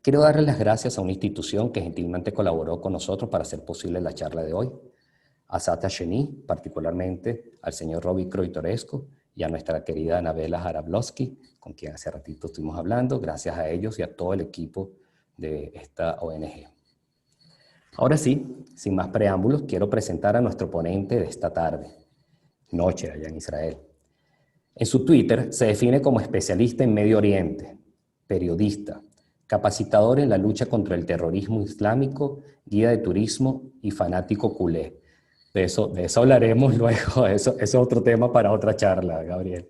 Quiero darles las gracias a una institución que gentilmente colaboró con nosotros para hacer posible la charla de hoy. A Sata Sheni, particularmente al señor Roby Croitoresco y a nuestra querida Anabela Jarablovsky, con quien hace ratito estuvimos hablando. Gracias a ellos y a todo el equipo de esta ONG. Ahora sí, sin más preámbulos, quiero presentar a nuestro ponente de esta noche allá en Israel. En su Twitter se define como especialista en Medio Oriente, periodista, capacitador en la lucha contra el terrorismo islámico, guía de turismo y fanático culé. De eso hablaremos luego, eso es otro tema para otra charla, Gabriel.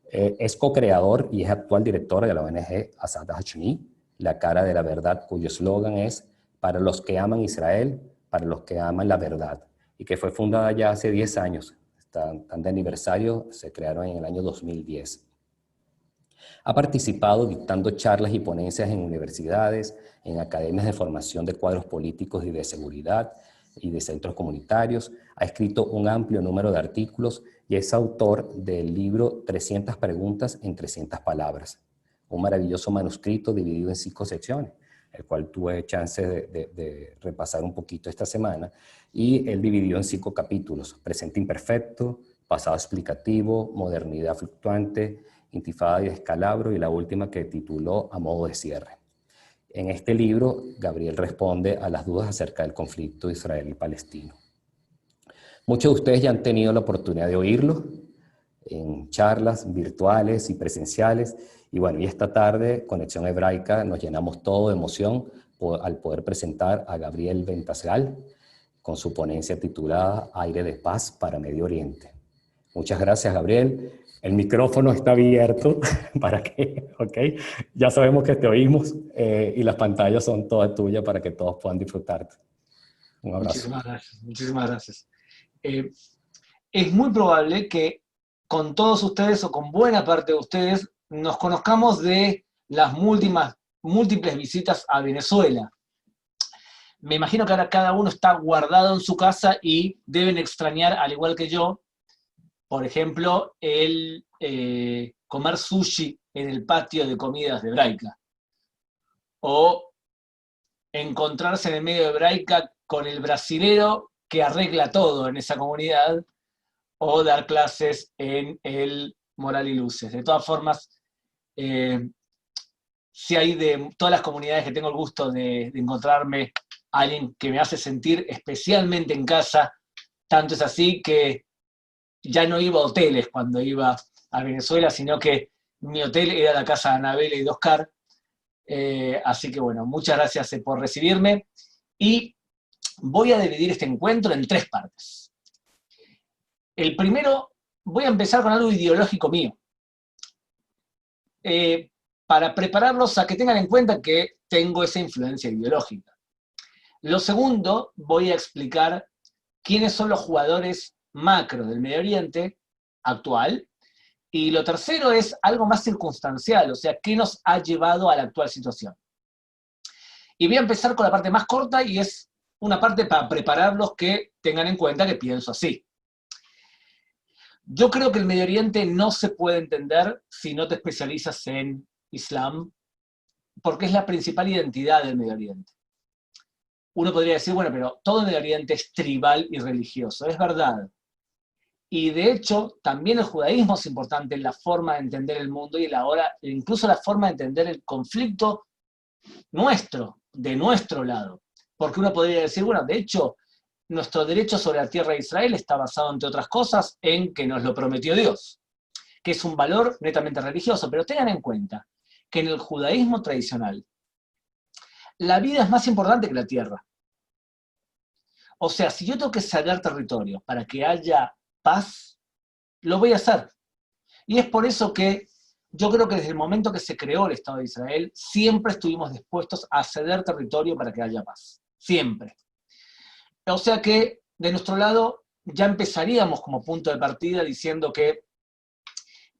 Es co-creador y es actual director de la ONG Asad Hashmi, la cara de la verdad, cuyo eslogan es para los que aman Israel, para los que aman la verdad, y que fue fundada ya hace 10 años. Están de aniversario, se crearon en el año 2010. Ha participado dictando charlas y ponencias en universidades, en academias de formación de cuadros políticos y de seguridad y de centros comunitarios. Ha escrito un amplio número de artículos y es autor del libro 300 preguntas en 300 palabras, un maravilloso manuscrito dividido en 5 secciones, el cual tuve chance de repasar un poquito esta semana, y él dividió en 5 capítulos: presente imperfecto, pasado explicativo, modernidad fluctuante, intifada y descalabro, y la última que tituló A modo de cierre. En este libro, Gabriel responde a las dudas acerca del conflicto israelí-palestino. Muchos de ustedes ya han tenido la oportunidad de oírlo en charlas virtuales y presenciales, y bueno, y esta tarde, Conexión Hebraica, nos llenamos todo de emoción al poder presentar a Gabriel Ventasgal con su ponencia titulada Aire de Paz para Medio Oriente. Muchas gracias, Gabriel. El micrófono está abierto para que, ¿ok? Ya sabemos que te oímos y las pantallas son todas tuyas para que todos puedan disfrutarte. Un abrazo. Muchísimas gracias, muchísimas gracias. Es muy probable que con todos ustedes o con buena parte de ustedes nos conozcamos de las múltiples visitas a Venezuela. Me imagino que ahora cada uno está guardado en su casa y deben extrañar, al igual que yo, por ejemplo, el comer sushi en el patio de comidas de Hebraica. O encontrarse en el medio de Hebraica con el brasilero que arregla todo en esa comunidad, o dar clases en el Moral y Luces. De todas formas, si hay de todas las comunidades que tengo el gusto de encontrarme alguien que me hace sentir especialmente en casa, tanto es así que ya no iba a hoteles cuando iba a Venezuela, sino que mi hotel era la casa de Anabela y de Oscar. Así que bueno, muchas gracias por recibirme, y voy a dividir este encuentro en 3 partes. El primero, voy a empezar con algo ideológico mío, para prepararlos a que tengan en cuenta que tengo esa influencia ideológica. Lo segundo, voy a explicar quiénes son los jugadores macro del Medio Oriente actual. Y lo tercero es algo más circunstancial, o sea, qué nos ha llevado a la actual situación. Y voy a empezar con la parte más corta, y es una parte para prepararlos que tengan en cuenta que pienso así. Yo creo que el Medio Oriente no se puede entender si no te especializas en Islam, porque es la principal identidad del Medio Oriente. Uno podría decir, bueno, pero todo el Medio Oriente es tribal y religioso. Es verdad. Y de hecho, también el judaísmo es importante en la forma de entender el mundo y incluso la forma de entender el conflicto nuestro, de nuestro lado. Porque uno podría decir, bueno, de hecho, nuestro derecho sobre la tierra de Israel está basado, entre otras cosas, en que nos lo prometió Dios, que es un valor netamente religioso. Pero tengan en cuenta que en el judaísmo tradicional, la vida es más importante que la tierra. O sea, si yo tengo que ceder territorio para que haya paz, lo voy a hacer. Y es por eso que yo creo que desde el momento que se creó el Estado de Israel, siempre estuvimos dispuestos a ceder territorio para que haya paz. Siempre. O sea que, de nuestro lado, ya empezaríamos como punto de partida diciendo que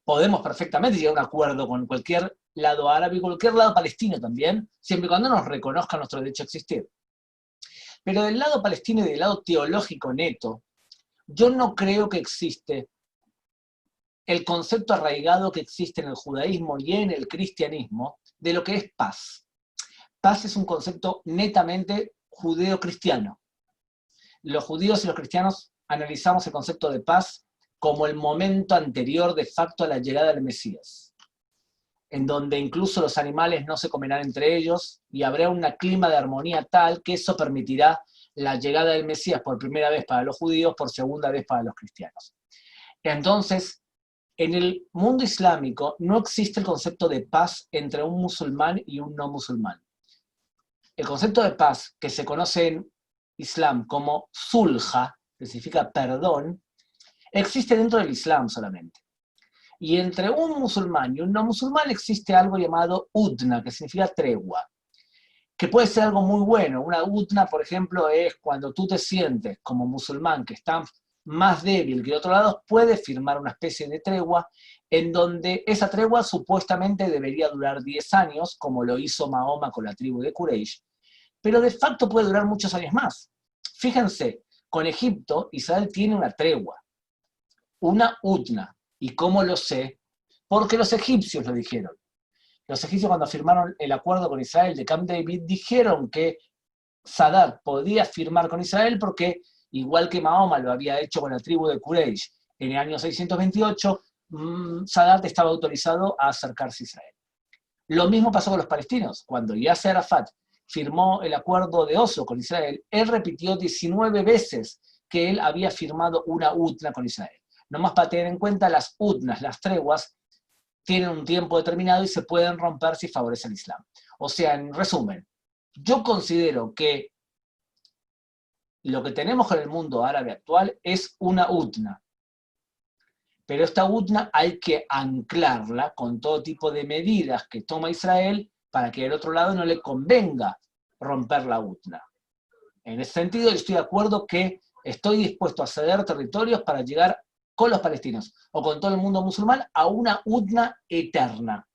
podemos perfectamente llegar a un acuerdo con cualquier lado árabe y cualquier lado palestino también, siempre y cuando nos reconozca nuestro derecho a existir. Pero del lado palestino y del lado teológico neto, yo no creo que existe el concepto arraigado que existe en el judaísmo y en el cristianismo de lo que es paz. Paz es un concepto netamente judeo-cristiano. Los judíos y los cristianos analizamos el concepto de paz como el momento anterior de facto a la llegada del Mesías, en donde incluso los animales no se comerán entre ellos y habrá un clima de armonía tal que eso permitirá la llegada del Mesías por primera vez para los judíos, por segunda vez para los cristianos. Entonces, en el mundo islámico no existe el concepto de paz entre un musulmán y un no musulmán. El concepto de paz, que se conoce en Islam como sulha, que significa perdón, existe dentro del Islam solamente. Y entre un musulmán y un no musulmán existe algo llamado udna, que significa tregua, que puede ser algo muy bueno. Una udna, por ejemplo, es cuando tú te sientes como musulmán que está más débil que el otro lado, puedes firmar una especie de tregua en donde esa tregua supuestamente debería durar 10 años, como lo hizo Mahoma con la tribu de Quraysh, pero de facto puede durar muchos años más. Fíjense, con Egipto, Israel tiene una tregua, una udna. ¿Y cómo lo sé? Porque los egipcios lo dijeron. Los egipcios, cuando firmaron el acuerdo con Israel de Camp David, dijeron que Sadat podía firmar con Israel porque, igual que Mahoma lo había hecho con la tribu de Quraysh en el año 628, Sadat estaba autorizado a acercarse a Israel. Lo mismo pasó con los palestinos. Cuando Yasser Arafat firmó el acuerdo de Oslo con Israel, él repitió 19 veces que él había firmado una UTNA con Israel. Nomás para tener en cuenta, las UTNAs, las treguas, tienen un tiempo determinado y se pueden romper si favorece el Islam. O sea, en resumen, yo considero que lo que tenemos con el mundo árabe actual es una UTNA. Pero esta UTNA hay que anclarla con todo tipo de medidas que toma Israel para que al otro lado no le convenga romper la UTNA. En ese sentido, yo estoy de acuerdo que estoy dispuesto a ceder territorios para llegar con los palestinos o con todo el mundo musulmán a una UTNA eterna.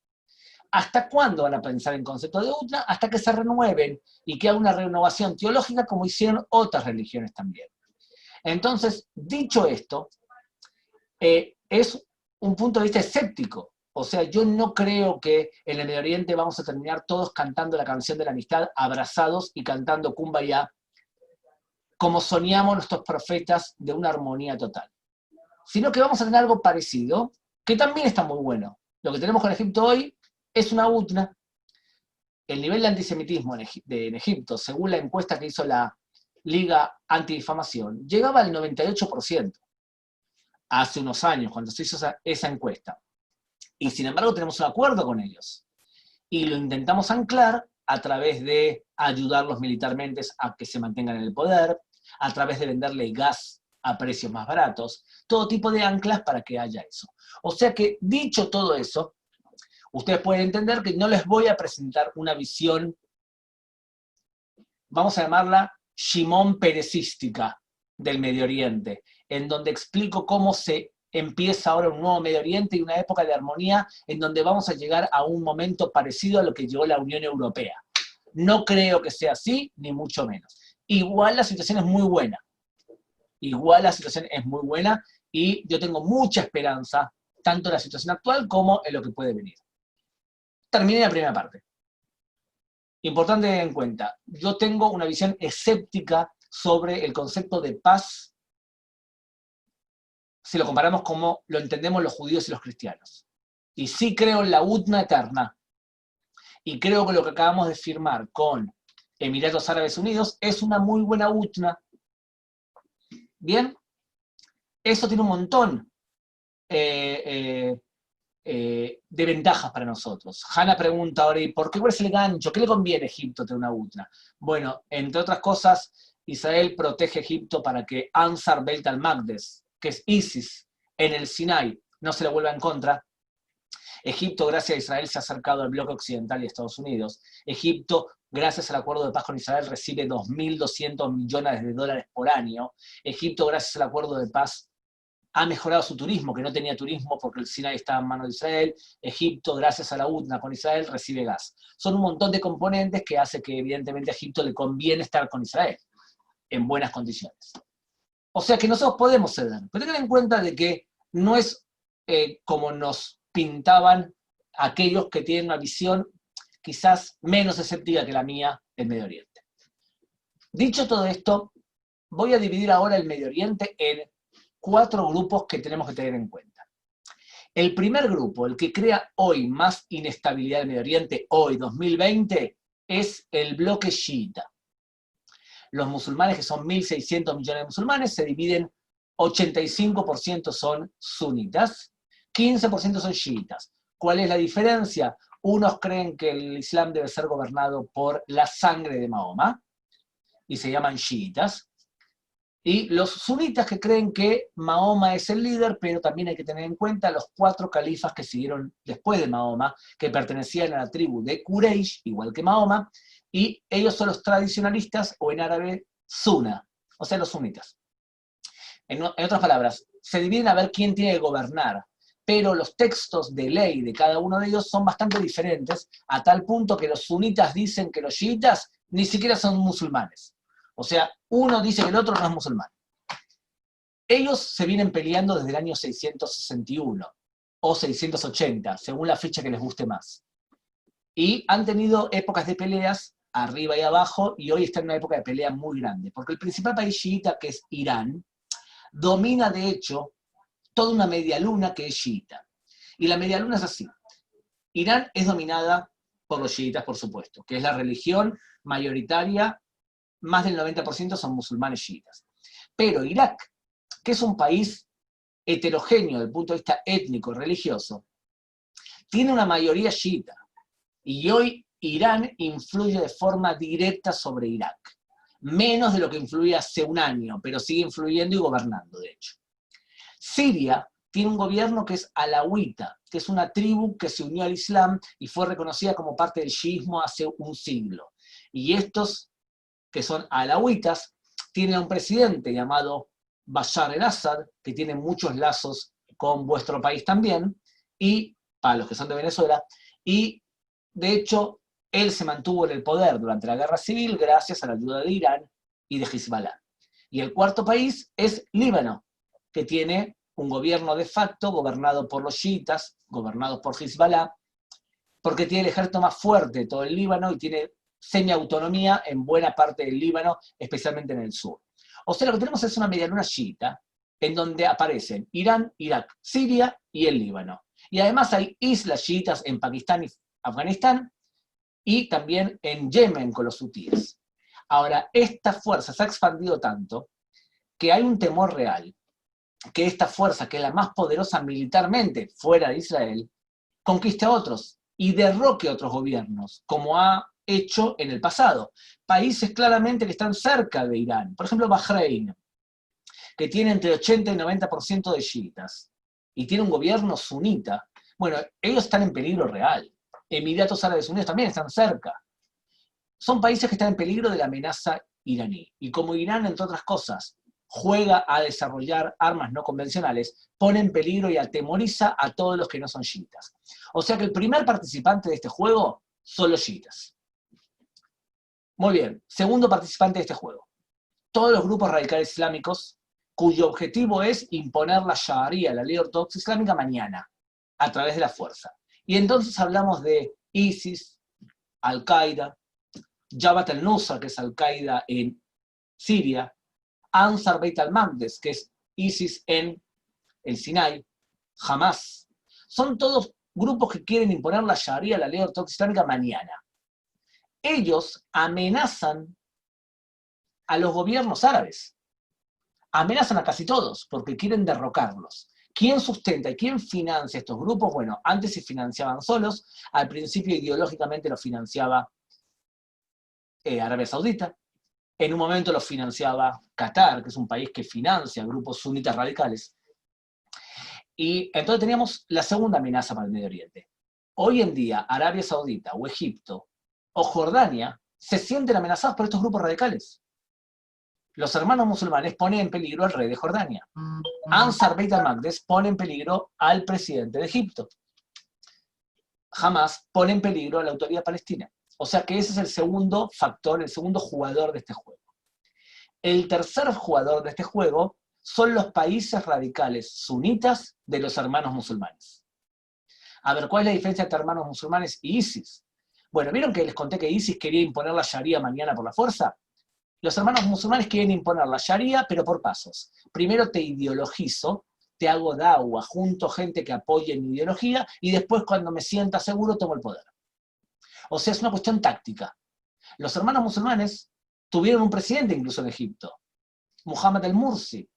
¿Hasta cuándo van a pensar en concepto de UTNA? Hasta que se renueven y que haga una renovación teológica como hicieron otras religiones también. Entonces, dicho esto, es un punto de vista escéptico. O sea, yo no creo que en el Medio Oriente vamos a terminar todos cantando la canción de la amistad, abrazados y cantando Kumbaya, como soñamos nuestros profetas de una armonía total. Sino que vamos a tener algo parecido, que también está muy bueno. Lo que tenemos con Egipto hoy es una UTNA. El nivel de antisemitismo en Egipto, según la encuesta que hizo la Liga Antidifamación, llegaba al 98%. Hace unos años, cuando se hizo esa encuesta. Y sin embargo tenemos un acuerdo con ellos. Y lo intentamos anclar a través de ayudarlos militarmente a que se mantengan en el poder, a través de venderle gas a precios más baratos, todo tipo de anclas para que haya eso. O sea que, dicho todo eso, ustedes pueden entender que no les voy a presentar una visión, vamos a llamarla Shimon perecística del Medio Oriente, en donde explico cómo se empieza ahora un nuevo Medio Oriente y una época de armonía en donde vamos a llegar a un momento parecido a lo que llegó la Unión Europea. No creo que sea así, ni mucho menos. Igual la situación es muy buena. Igual la situación es muy buena y yo tengo mucha esperanza, tanto en la situación actual como en lo que puede venir. Terminé la primera parte. Importante tener en cuenta, yo tengo una visión escéptica sobre el concepto de paz si lo comparamos como lo entendemos los judíos y los cristianos. Y sí creo en la UTNA eterna. Y creo que lo que acabamos de firmar con Emiratos Árabes Unidos es una muy buena UTNA. Bien, eso tiene un montón de ventajas para nosotros. Hanna pregunta ahora, ¿y por qué cuál es el gancho? ¿Qué le conviene a Egipto tener una UTNA? Bueno, entre otras cosas, Israel protege a Egipto para que Ansar Beit al-Maqdes, que es ISIS, en el Sinai, no se le vuelva en contra. Egipto, gracias a Israel, se ha acercado al bloque occidental y a Estados Unidos. Egipto, gracias al acuerdo de paz con Israel, recibe 2.200 millones de dólares por año. Egipto, gracias al acuerdo de paz, ha mejorado su turismo, que no tenía turismo porque el Sinai estaba en manos de Israel. Egipto, gracias a la UTNA con Israel, recibe gas. Son un montón de componentes que hace que evidentemente a Egipto le conviene estar con Israel en buenas condiciones. O sea que nosotros podemos ceder, pero tengan en cuenta de que no es como nos pintaban aquellos que tienen una visión quizás menos escéptica que la mía en Medio Oriente. Dicho todo esto, voy a dividir ahora el Medio Oriente en 4 grupos que tenemos que tener en cuenta. El primer grupo, el que crea hoy más inestabilidad en Medio Oriente, hoy, 2020, es el bloque chiita. Los musulmanes, que son 1.600 millones de musulmanes, se dividen, 85% son sunitas, 15% son chiitas. ¿Cuál es la diferencia? Unos creen que el Islam debe ser gobernado por la sangre de Mahoma, y se llaman chiitas, y los sunitas que creen que Mahoma es el líder, pero también hay que tener en cuenta los 4 califas que siguieron después de Mahoma, que pertenecían a la tribu de Quraysh, igual que Mahoma, y ellos son los tradicionalistas, o en árabe, Sunna, o sea, los sunitas. En otras palabras, se dividen a ver quién tiene que gobernar, pero los textos de ley de cada uno de ellos son bastante diferentes, a tal punto que los sunitas dicen que los chiitas ni siquiera son musulmanes. O sea, uno dice que el otro no es musulmán. Ellos se vienen peleando desde el año 661 o 680, según la fecha que les guste más. Y han tenido épocas de peleas arriba y abajo, y hoy está en una época de pelea muy grande, porque el principal país chiita, que es Irán, domina de hecho toda una media luna que es chiita. Y la media luna es así. Irán es dominada por los chiitas, por supuesto, que es la religión mayoritaria. Más del 90% son musulmanes chiitas. Pero Irak, que es un país heterogéneo desde el punto de vista étnico y religioso, tiene una mayoría chiita. Y hoy Irán influye de forma directa sobre Irak. Menos de lo que influía hace un año, pero sigue influyendo y gobernando, de hecho. Siria tiene un gobierno que es alawita, que es una tribu que se unió al Islam y fue reconocida como parte del chiismo hace un siglo. Y estos, que son alawitas, tienen un presidente llamado Bashar el-Assad, que tiene muchos lazos con vuestro país también, y para los que son de Venezuela, y de hecho él se mantuvo en el poder durante la guerra civil gracias a la ayuda de Irán y de Hezbollah. Y el cuarto país es Líbano, que tiene un gobierno de facto gobernado por los chiitas, gobernados por Hezbollah, porque tiene el ejército más fuerte de todo el Líbano y tiene semi-autonomía en buena parte del Líbano, especialmente en el sur. O sea, lo que tenemos es una medialuna chiita, en donde aparecen Irán, Irak, Siria y el Líbano. Y además hay islas chiitas en Pakistán y Afganistán, y también en Yemen con los hutíes. Ahora, esta fuerza se ha expandido tanto que hay un temor real que esta fuerza, que es la más poderosa militarmente fuera de Israel, conquiste a otros y derroque a otros gobiernos, como ha hecho en el pasado. Países claramente que están cerca de Irán, por ejemplo Bahrein, que tiene entre 80 y 90% de chiitas, y tiene un gobierno sunita. Bueno, ellos están en peligro real. Emiratos Árabes Unidos también están cerca. Son países que están en peligro de la amenaza iraní. Y como Irán, entre otras cosas, juega a desarrollar armas no convencionales, pone en peligro y atemoriza a todos los que no son chiitas. O sea que el primer participante de este juego son los chiitas. Muy bien, segundo participante de este juego. Todos los grupos radicales islámicos cuyo objetivo es imponer la Sharia, la ley ortodoxa islámica, mañana, a través de la fuerza. Y entonces hablamos de ISIS, Al-Qaeda, Jabhat al-Nusra, que es Al-Qaeda en Siria, Ansar Beit al-Maqdes, que es ISIS en el Sinai, Hamas. Son todos grupos que quieren imponer la Sharia, la ley ortodoxa islámica, mañana. Ellos amenazan a los gobiernos árabes. Amenazan a casi todos, porque quieren derrocarlos. ¿Quién sustenta y quién financia estos grupos? Bueno, antes se financiaban solos, al principio ideológicamente los financiaba Arabia Saudita, en un momento los financiaba Qatar, que es un país que financia grupos sunitas radicales. Y entonces teníamos la segunda amenaza para el Medio Oriente. Hoy en día, Arabia Saudita o Egipto o Jordania se sienten amenazados por estos grupos radicales. Los hermanos musulmanes ponen en peligro al rey de Jordania. Ansar Beit al-Maqdes pone en peligro al presidente de Egipto. Hamas pone en peligro a la autoridad palestina. O sea que ese es el segundo factor, el segundo jugador de este juego. El tercer jugador de este juego son los países radicales sunitas de los hermanos musulmanes. A ver, ¿cuál es la diferencia entre hermanos musulmanes y ISIS? Bueno, ¿vieron que les conté que ISIS quería imponer la Sharia mañana por la fuerza? Los hermanos musulmanes quieren imponer la Sharia, pero por pasos. Primero te ideologizo, te hago da'wah, junto gente que apoye mi ideología, y después cuando me sienta seguro tomo el poder. O sea, es una cuestión táctica. Los hermanos musulmanes tuvieron un presidente incluso en Egipto, Muhammad el-Mursi.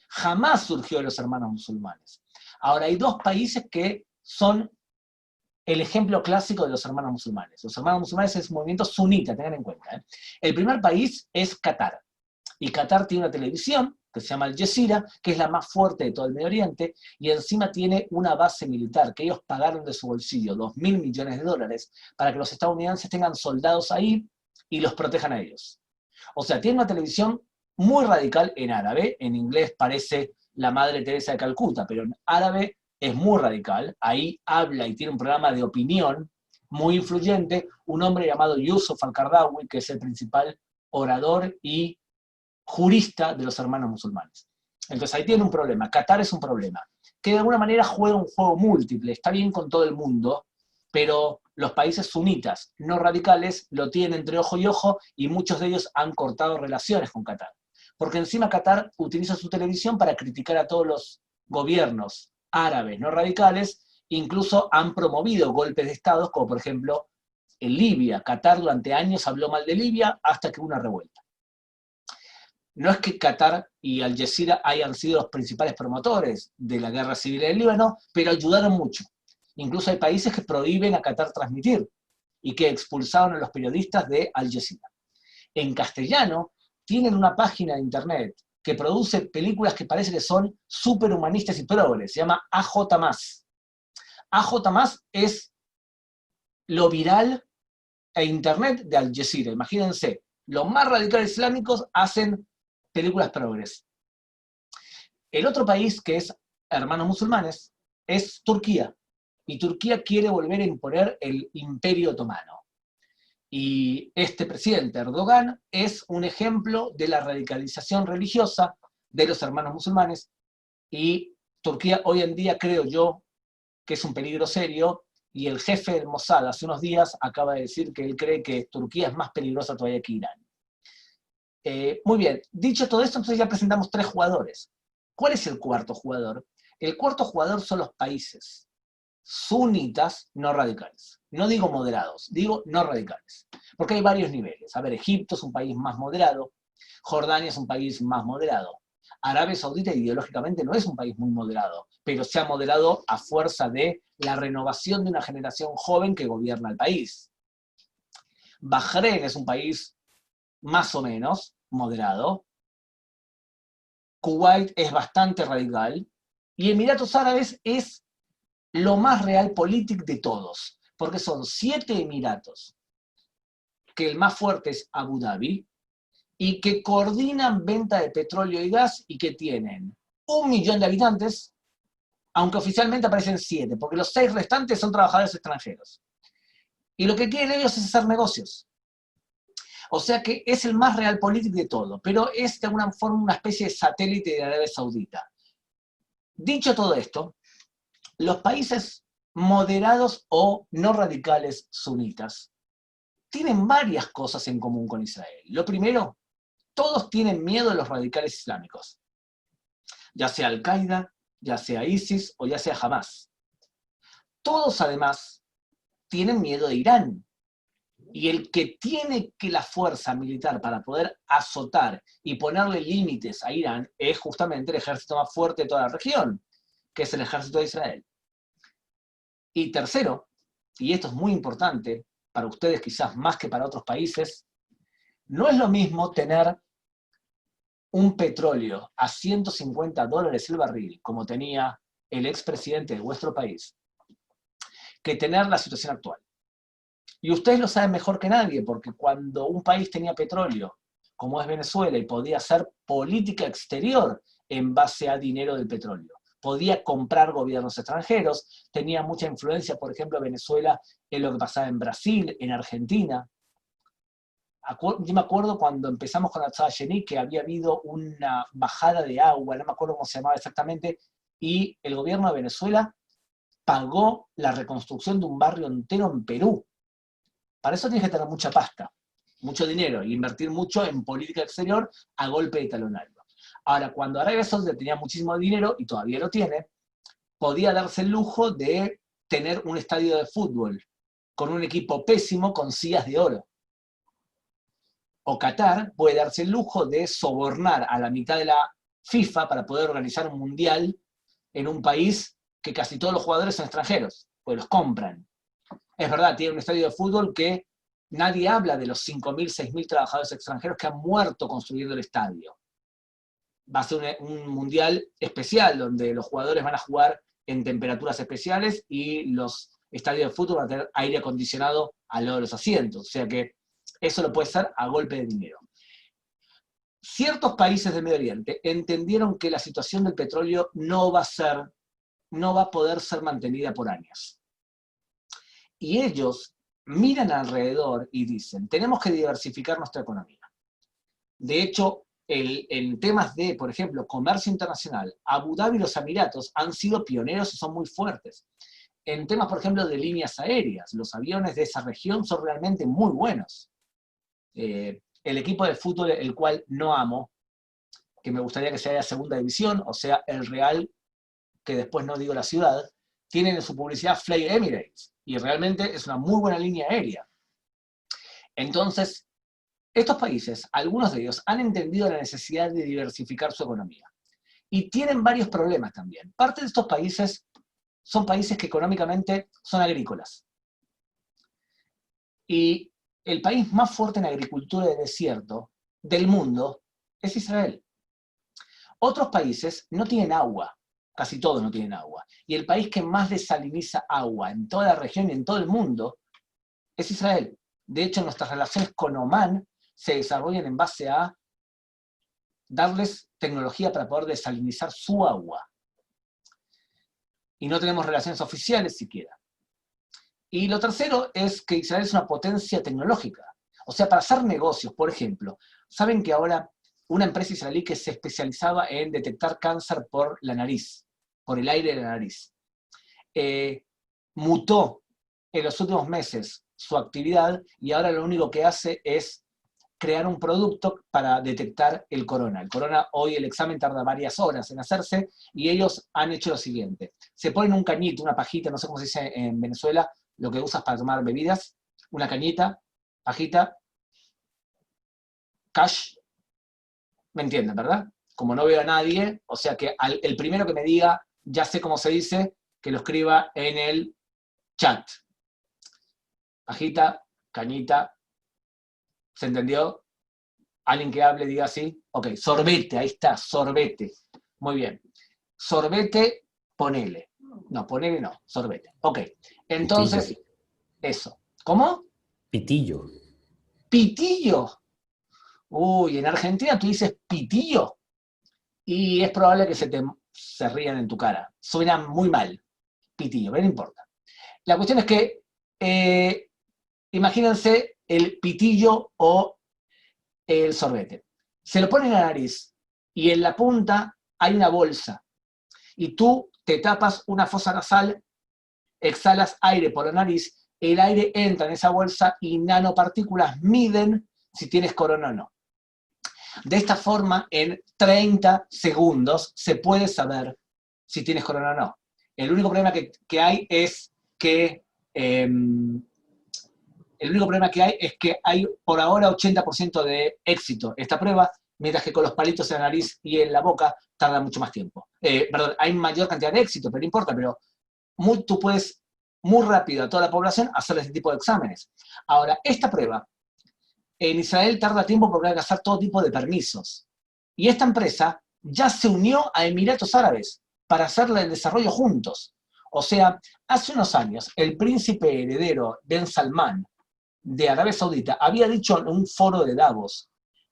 Jamás surgió de los hermanos musulmanes. Ahora, hay dos países que son el ejemplo clásico de los hermanos musulmanes. Los hermanos musulmanes es un movimiento sunita, tengan en cuenta. El primer país es Qatar. Y Qatar tiene una televisión que se llama Al Jazeera, que es la más fuerte de todo el Medio Oriente, y encima tiene una base militar que ellos pagaron de su bolsillo, $2.000 millones, para que los estadounidenses tengan soldados ahí y los protejan a ellos. O sea, tiene una televisión muy radical en árabe, en inglés parece la Madre Teresa de Calcuta, pero en árabe es muy radical, ahí habla y tiene un programa de opinión muy influyente, un hombre llamado Yusuf al-Qaradawi, que es el principal orador y jurista de los hermanos musulmanes. Entonces ahí tiene un problema, Qatar es un problema, que de alguna manera juega un juego múltiple, está bien con todo el mundo, pero los países sunitas no radicales lo tienen entre ojo y ojo y muchos de ellos han cortado relaciones con Qatar. Porque encima Qatar utiliza su televisión para criticar a todos los gobiernos árabes no radicales, incluso han promovido golpes de estados, como por ejemplo en Libia. Qatar durante años habló mal de Libia hasta que hubo una revuelta. No es que Qatar y Al Jazeera hayan sido los principales promotores de la guerra civil en el Líbano, pero ayudaron mucho. Incluso hay países que prohíben a Qatar transmitir y que expulsaron a los periodistas de Al Jazeera. En castellano tienen una página de internet que produce películas que parece que son súper humanistas y progres, se llama AJ+. AJ+ es lo viral e internet de Al Jazeera. Imagínense, los más radicales islámicos hacen películas progres. El otro país que es hermanos musulmanes es Turquía. Y Turquía quiere volver a imponer el Imperio Otomano. Y este presidente Erdogan es un ejemplo de la radicalización religiosa de los hermanos musulmanes. Y Turquía hoy en día creo yo que es un peligro serio. Y el jefe del Mossad hace unos días acaba de decir que él cree que Turquía es más peligrosa todavía que Irán. Muy bien, dicho todo esto, entonces ya presentamos 3 jugadores. ¿Cuál es el cuarto jugador? El cuarto jugador son los países sunitas no radicales. No digo moderados, digo no radicales. Porque hay varios niveles. A ver, Egipto es un país más moderado, Jordania es un país más moderado. Arabia Saudita ideológicamente no es un país muy moderado, pero se ha moderado a fuerza de la renovación de una generación joven que gobierna el país. Bahrein es un país más o menos moderado. Kuwait es bastante radical. Y Emiratos Árabes es lo más realpolitik de todos, porque son 7 emiratos, que el más fuerte es Abu Dhabi, y que coordinan venta de petróleo y gas y que tienen 1 millón de habitantes, aunque oficialmente aparecen 7, porque los 6 restantes son trabajadores extranjeros. Y lo que quieren ellos es hacer negocios. O sea que es el más realpolitik de todo, pero es de alguna forma una especie de satélite de Arabia Saudita. Dicho todo esto, los países moderados o no radicales sunitas tienen varias cosas en común con Israel. Lo primero, todos tienen miedo de los radicales islámicos, ya sea Al-Qaeda, ya sea ISIS o ya sea Hamas. Todos además tienen miedo de Irán. Y el que tiene que la fuerza militar para poder azotar y ponerle límites a Irán es justamente el ejército más fuerte de toda la región, que es el ejército de Israel. Y tercero, y esto es muy importante para ustedes quizás más que para otros países, no es lo mismo tener un petróleo a $150 el barril, como tenía el expresidente de vuestro país, que tener la situación actual. Y ustedes lo saben mejor que nadie, porque cuando un país tenía petróleo, como es Venezuela, y podía hacer política exterior en base a dinero del petróleo, podía comprar gobiernos extranjeros, tenía mucha influencia, por ejemplo, Venezuela en lo que pasaba en Brasil, en Argentina. Yo me acuerdo cuando empezamos con Atzá Yení que había habido una bajada de agua, no me acuerdo cómo se llamaba exactamente, y el gobierno de Venezuela pagó la reconstrucción de un barrio entero en Perú. Para eso tienes que tener mucha pasta, mucho dinero, e invertir mucho en política exterior a golpe de talonario. Ahora, cuando Arabia Saudita tenía muchísimo dinero, y todavía lo tiene, podía darse el lujo de tener un estadio de fútbol con un equipo pésimo con sillas de oro. O Qatar puede darse el lujo de sobornar a la mitad de la FIFA para poder organizar un mundial en un país que casi todos los jugadores son extranjeros, pues los compran. Es verdad, tiene un estadio de fútbol que nadie habla de los 5.000, 6.000 trabajadores extranjeros que han muerto construyendo el estadio. Va a ser un mundial especial donde los jugadores van a jugar en temperaturas especiales y los estadios de fútbol van a tener aire acondicionado a lo de los asientos. O sea que eso lo puede ser a golpe de dinero. Ciertos países del Medio Oriente entendieron que la situación del petróleo no va a poder ser mantenida por años. Y ellos miran alrededor y dicen, tenemos que diversificar nuestra economía. De hecho, en temas de, por ejemplo, comercio internacional, Abu Dhabi y los Emiratos han sido pioneros y son muy fuertes. En temas, por ejemplo, de líneas aéreas, los aviones de esa región son realmente muy buenos. El equipo de fútbol, el cual no amo, que me gustaría que sea de segunda división, o sea, el Real, que después no digo la ciudad, tienen en su publicidad Fly Emirates, y realmente es una muy buena línea aérea. Entonces, estos países, algunos de ellos, han entendido la necesidad de diversificar su economía. Y tienen varios problemas también. Parte de estos países son países que económicamente son agrícolas. Y el país más fuerte en agricultura de desierto del mundo es Israel. Otros países no tienen agua, casi todos no tienen agua. Y el país que más desaliniza agua en toda la región y en todo el mundo es Israel. De hecho, nuestras relaciones con Omán se desarrollan en base a darles tecnología para poder desalinizar su agua. Y no tenemos relaciones oficiales siquiera. Y lo tercero es que Israel es una potencia tecnológica. O sea, para hacer negocios, por ejemplo, saben que ahora una empresa israelí que se especializaba en detectar cáncer por la nariz, por el aire de la nariz, mutó en los últimos meses su actividad y ahora lo único que hace es crear un producto para detectar el corona. El corona, hoy el examen tarda varias horas en hacerse, y ellos han hecho lo siguiente. Se ponen un cañito, una pajita, no sé cómo se dice en Venezuela, lo que usas para tomar bebidas, una cañita, pajita, cash, ¿me entienden, verdad? Como no veo a nadie, o sea que el primero que me diga, ya sé cómo se dice, que lo escriba en el chat. Pajita, cañita, ¿se entendió? Alguien que hable diga así. Ok, sorbete, ahí está, sorbete. Muy bien. Sorbete, ponele. No, ponele no, sorbete. Ok, entonces, Pitillo. eso. ¿Cómo? Pitillo. Pitillo. Uy, en Argentina tú dices pitillo y es probable que se rían en tu cara. Suena muy mal, pitillo, pero no importa. La cuestión es que, imagínense el pitillo o el sorbete. Se lo ponen a la nariz y en la punta hay una bolsa y tú te tapas una fosa nasal, exhalas aire por la nariz, el aire entra en esa bolsa y nanopartículas miden si tienes corona o no. De esta forma, en 30 segundos se puede saber si tienes corona o no. El único problema que hay es que hay por ahora 80% de éxito en esta prueba, mientras que con los palitos en la nariz y en la boca tarda mucho más tiempo. Perdón, hay mayor cantidad de éxito, pero no importa, pero tú puedes muy rápido a toda la población hacer este tipo de exámenes. Ahora, esta prueba en Israel tarda tiempo porque hay que hacer todo tipo de permisos. Y esta empresa ya se unió a Emiratos Árabes para hacerle el desarrollo juntos. O sea, hace unos años, el príncipe heredero Ben Salman de Arabia Saudita había dicho en un foro de Davos,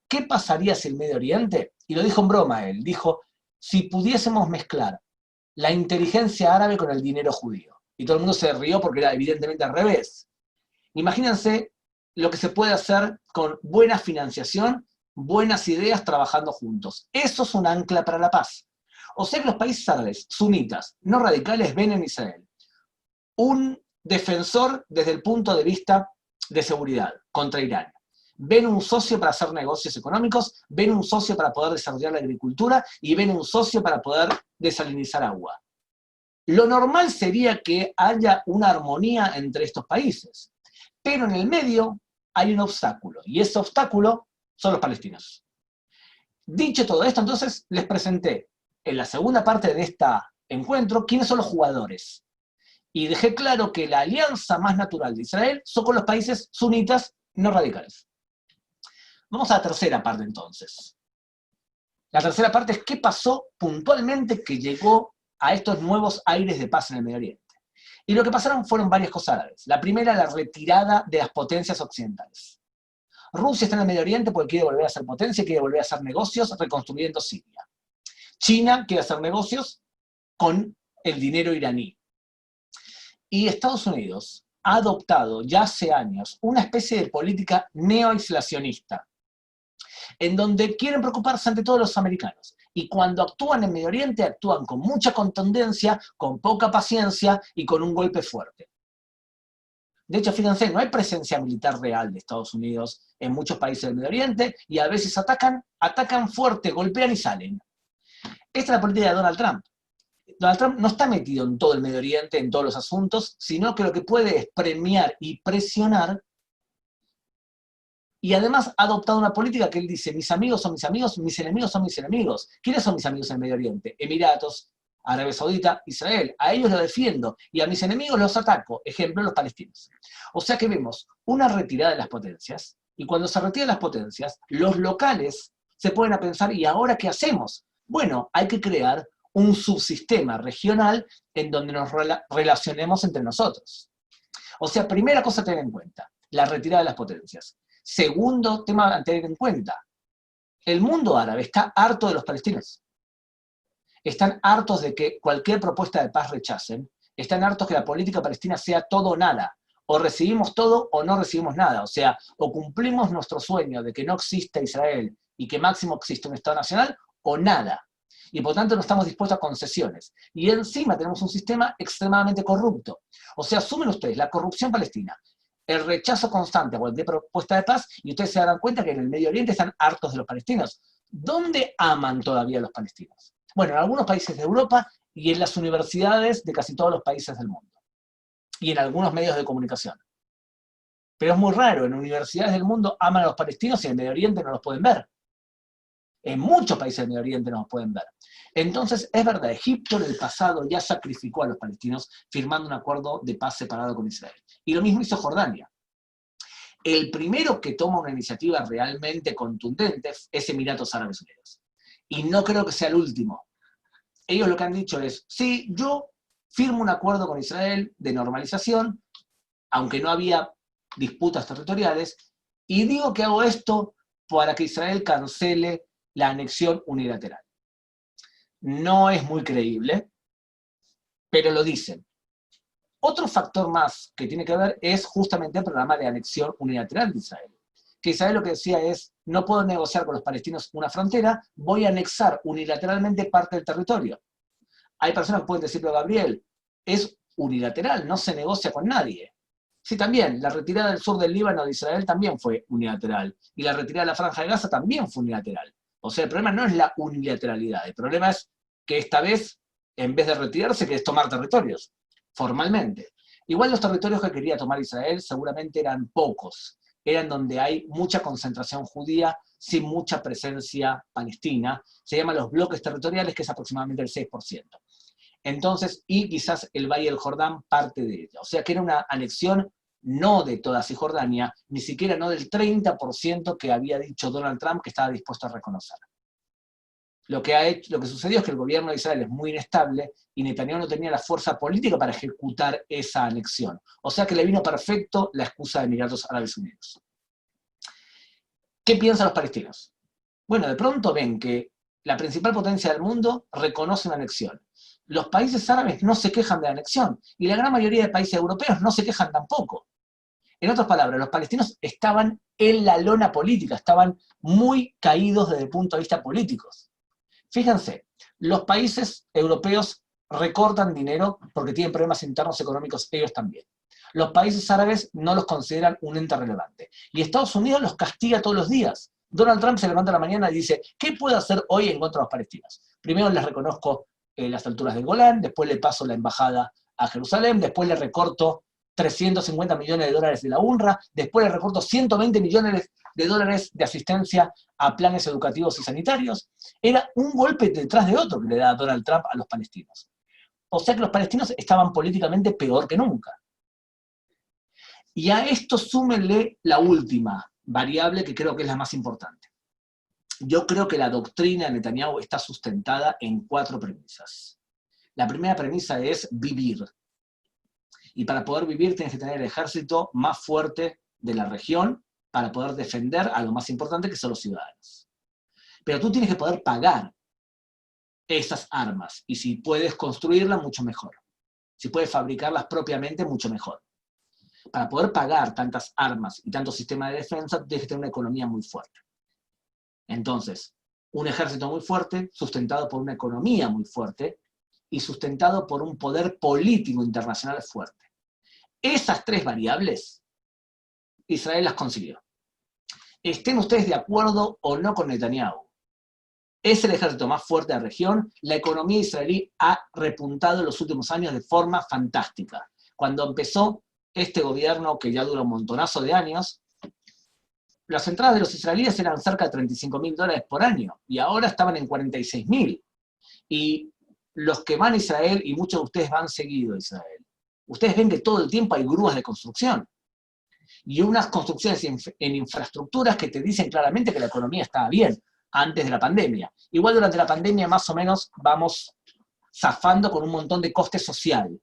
¿qué pasaría si el Medio Oriente? Y lo dijo en broma él, dijo, si pudiésemos mezclar la inteligencia árabe con el dinero judío. Y todo el mundo se rió porque era evidentemente al revés. Imagínense lo que se puede hacer con buena financiación, buenas ideas trabajando juntos. Eso es un ancla para la paz. O sea que los países árabes, sunitas, no radicales, ven en Israel un defensor desde el punto de vista de seguridad contra Irán. Ven un socio para hacer negocios económicos, ven un socio para poder desarrollar la agricultura y ven un socio para poder desalinizar agua. Lo normal sería que haya una armonía entre estos países, pero en el medio hay un obstáculo, y ese obstáculo son los palestinos. Dicho todo esto, entonces, les presenté en la segunda parte de este encuentro quiénes son los jugadores. Y dejé claro que la alianza más natural de Israel son con los países sunitas no radicales. Vamos a la tercera parte entonces. La tercera parte es qué pasó puntualmente que llegó a estos nuevos aires de paz en el Medio Oriente. Y lo que pasaron fueron varias cosas árabes. La primera, la retirada de las potencias occidentales. Rusia está en el Medio Oriente porque quiere volver a ser potencia, quiere volver a hacer negocios reconstruyendo Siria. China quiere hacer negocios con el dinero iraní. Y Estados Unidos ha adoptado ya hace años una especie de política neoaislacionista, en donde quieren preocuparse ante todos los americanos. Y cuando actúan en Medio Oriente, actúan con mucha contundencia, con poca paciencia y con un golpe fuerte. De hecho, fíjense, no hay presencia militar real de Estados Unidos en muchos países del Medio Oriente, y a veces atacan fuerte, golpean y salen. Esta es la política de Donald Trump. Donald Trump no está metido en todo el Medio Oriente, en todos los asuntos, sino que lo que puede es premiar y presionar. Y además ha adoptado una política que él dice, mis amigos son mis amigos, mis enemigos son mis enemigos. ¿Quiénes son mis amigos en el Medio Oriente? Emiratos, Arabia Saudita, Israel. A ellos los defiendo y a mis enemigos los ataco. Ejemplo, los palestinos. O sea que vemos una retirada de las potencias, y cuando se retiran las potencias, los locales se ponen a pensar, ¿y ahora qué hacemos? Bueno, hay que crear un subsistema regional en donde nos relacionemos entre nosotros. O sea, primera cosa a tener en cuenta, la retirada de las potencias. Segundo tema a tener en cuenta, el mundo árabe está harto de los palestinos. Están hartos de que cualquier propuesta de paz rechacen, están hartos que la política palestina sea todo o nada. O recibimos todo o no recibimos nada. O sea, o cumplimos nuestro sueño de que no exista Israel y que máximo existe un Estado nacional, o nada. Y por tanto no estamos dispuestos a concesiones. Y encima tenemos un sistema extremadamente corrupto. O sea, asumen ustedes la corrupción palestina, el rechazo constante a cualquier propuesta de paz, y ustedes se darán cuenta que en el Medio Oriente están hartos de los palestinos. ¿Dónde aman todavía a los palestinos? Bueno, en algunos países de Europa y en las universidades de casi todos los países del mundo. Y en algunos medios de comunicación. Pero es muy raro, en universidades del mundo aman a los palestinos y en el Medio Oriente no los pueden ver. En muchos países del Medio Oriente no los pueden ver. Entonces, es verdad, Egipto en el pasado ya sacrificó a los palestinos firmando un acuerdo de paz separado con Israel. Y lo mismo hizo Jordania. El primero que toma una iniciativa realmente contundente es Emiratos Árabes Unidos. Y no creo que sea el último. Ellos lo que han dicho es, sí, yo firmo un acuerdo con Israel de normalización, aunque no había disputas territoriales, y digo que hago esto para que Israel cancele la anexión unilateral. No es muy creíble, pero lo dicen. Otro factor más que tiene que ver es justamente el programa de anexión unilateral de Israel. Que Israel lo que decía es, no puedo negociar con los palestinos una frontera, voy a anexar unilateralmente parte del territorio. Hay personas que pueden decir, pero Gabriel, es unilateral, no se negocia con nadie. Sí, también, la retirada del sur del Líbano de Israel también fue unilateral. Y la retirada de la Franja de Gaza también fue unilateral. O sea, el problema no es la unilateralidad, el problema es que esta vez, en vez de retirarse, que es tomar territorios, formalmente. Igual los territorios que quería tomar Israel seguramente eran pocos, eran donde hay mucha concentración judía, sin mucha presencia palestina, se llaman los bloques territoriales, que es aproximadamente el 6%. Entonces, y quizás el Valle del Jordán parte de ella. O sea que era una anexión no de toda Cisjordania, ni siquiera no del 30% que había dicho Donald Trump que estaba dispuesto a reconocer. Lo que sucedió es que el gobierno de Israel es muy inestable y Netanyahu no tenía la fuerza política para ejecutar esa anexión. O sea que le vino perfecto la excusa de Emiratos Árabes Unidos. ¿Qué piensan los palestinos? Bueno, de pronto ven que la principal potencia del mundo reconoce una anexión. Los países árabes no se quejan de la anexión y la gran mayoría de países europeos no se quejan tampoco. En otras palabras, los palestinos estaban en la lona política, estaban muy caídos desde el punto de vista político. Fíjense, los países europeos recortan dinero porque tienen problemas internos económicos ellos también. Los países árabes no los consideran un ente relevante. Y Estados Unidos los castiga todos los días. Donald Trump se levanta a la mañana y dice, ¿qué puedo hacer hoy en contra de los palestinos? Primero les reconozco las alturas del Golán, después le paso la embajada a Jerusalén, después le recorto 350 millones de dólares de la UNRWA, después le recorto 120 millones de dólares de asistencia a planes educativos y sanitarios. Era un golpe detrás de otro que le da Donald Trump a los palestinos. O sea que los palestinos estaban políticamente peor que nunca. Y a esto súmenle la última variable que creo que es la más importante. Yo creo que la doctrina de Netanyahu está sustentada en 4 premisas. La primera premisa es vivir. Y para poder vivir tienes que tener el ejército más fuerte de la región para poder defender a lo más importante que son los ciudadanos. Pero tú tienes que poder pagar esas armas. Y si puedes construirlas, mucho mejor. Si puedes fabricarlas propiamente, mucho mejor. Para poder pagar tantas armas y tantos sistemas de defensa, tienes que tener una economía muy fuerte. Entonces, un ejército muy fuerte, sustentado por una economía muy fuerte, y sustentado por un poder político internacional fuerte. Esas 3 variables, Israel las consiguió. Estén ustedes de acuerdo o no con Netanyahu. Es el ejército más fuerte de la región, la economía israelí ha repuntado en los últimos años de forma fantástica. Cuando empezó este gobierno, que ya dura un montonazo de años, las entradas de los israelíes eran cerca de $35.000 por año, y ahora estaban en 46.000. Y los que van a Israel, y muchos de ustedes van seguido a Israel, ustedes ven que todo el tiempo hay grúas de construcción. Y unas construcciones en infraestructuras que te dicen claramente que la economía estaba bien antes de la pandemia. Igual durante la pandemia más o menos vamos zafando con un montón de coste social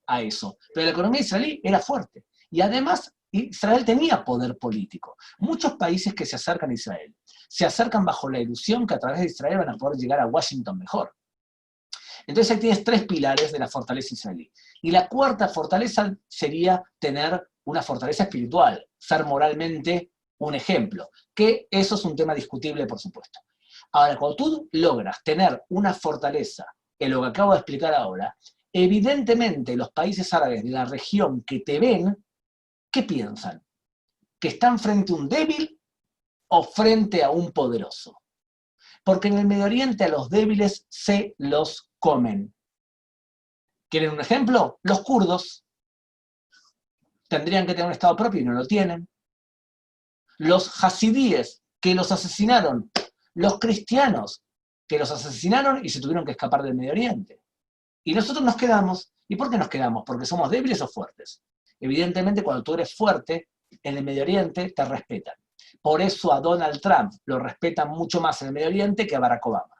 a eso. Pero la economía israelí era fuerte. Y además Israel tenía poder político. Muchos países que se acercan a Israel se acercan bajo la ilusión que a través de Israel van a poder llegar a Washington mejor. Entonces ahí tienes 3 pilares de la fortaleza israelí. Y la 4ª fortaleza sería tener una fortaleza espiritual, ser moralmente un ejemplo, que eso es un tema discutible, por supuesto. Ahora, cuando tú logras tener una fortaleza, en lo que acabo de explicar ahora, evidentemente los países árabes de la región que te ven, ¿qué piensan? ¿Que están frente a un débil o frente a un poderoso? Porque en el Medio Oriente a los débiles se los comen. ¿Quieren un ejemplo? Los kurdos tendrían que tener un estado propio y no lo tienen. Los hasidíes, que los asesinaron. Los cristianos, que los asesinaron y se tuvieron que escapar del Medio Oriente. Y nosotros nos quedamos. ¿Y por qué nos quedamos? ¿Porque somos débiles o fuertes? Evidentemente, cuando tú eres fuerte, en el Medio Oriente te respetan. Por eso a Donald Trump lo respetan mucho más en el Medio Oriente que a Barack Obama.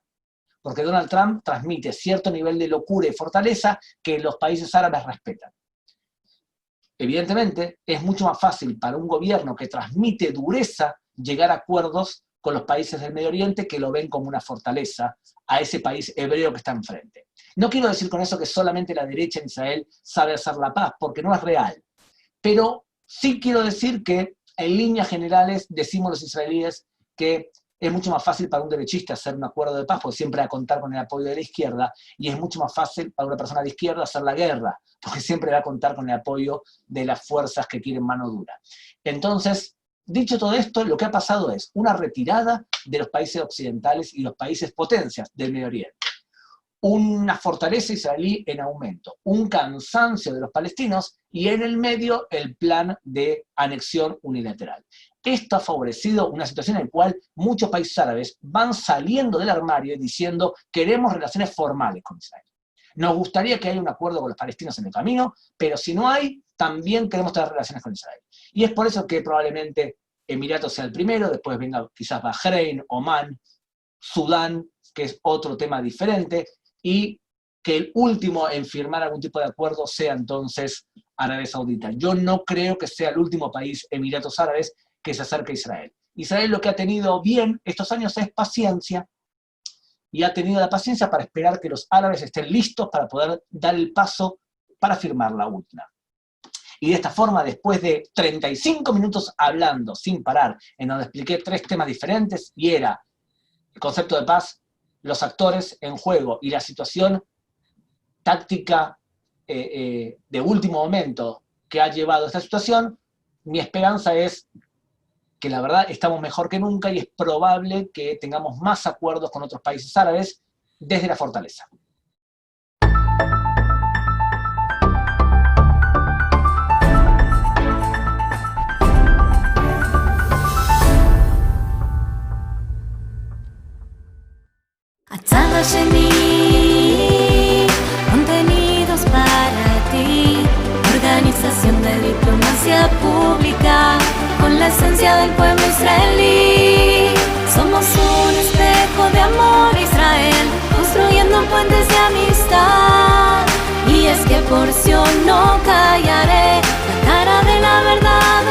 Porque Donald Trump transmite cierto nivel de locura y fortaleza que los países árabes respetan. Evidentemente, es mucho más fácil para un gobierno que transmite dureza llegar a acuerdos con los países del Medio Oriente que lo ven como una fortaleza a ese país hebreo que está enfrente. No quiero decir con eso que solamente la derecha en Israel sabe hacer la paz, porque no es real. Pero sí quiero decir que en líneas generales decimos los israelíes que es mucho más fácil para un derechista hacer un acuerdo de paz, porque siempre va a contar con el apoyo de la izquierda, y es mucho más fácil para una persona de izquierda hacer la guerra, porque siempre va a contar con el apoyo de las fuerzas que quieren mano dura. Entonces, dicho todo esto, lo que ha pasado es una retirada de los países occidentales y los países potencias del Medio Oriente. Una fortaleza israelí en aumento, un cansancio de los palestinos y en el medio el plan de anexión unilateral. Esto ha favorecido una situación en la cual muchos países árabes van saliendo del armario y diciendo queremos relaciones formales con Israel. Nos gustaría que haya un acuerdo con los palestinos en el camino, pero si no hay, también queremos tener relaciones con Israel. Y es por eso que probablemente Emiratos sea el primero, después venga quizás Bahrein, Omán, Sudán, que es otro tema diferente, y que el último en firmar algún tipo de acuerdo sea entonces Arabia Saudita. Yo no creo que sea el último país, Emiratos Árabes, que se acerque a Israel. Israel lo que ha tenido bien estos años es paciencia, y ha tenido la paciencia para esperar que los árabes estén listos para poder dar el paso para firmar la última. Y de esta forma, después de 35 minutos hablando sin parar, en donde expliqué 3 temas diferentes, y era el concepto de paz, los actores en juego y la situación táctica de último momento que ha llevado a esta situación. Mi esperanza es que la verdad estamos mejor que nunca y es probable que tengamos más acuerdos con otros países árabes desde la fortaleza. הצד השני, contenidos para ti, organización de diplomacia pública, con la esencia del pueblo israelí. Somos un espejo de amor a Israel, construyendo puentes de amistad. Y es que por Sion no callaré, la cara de la verdad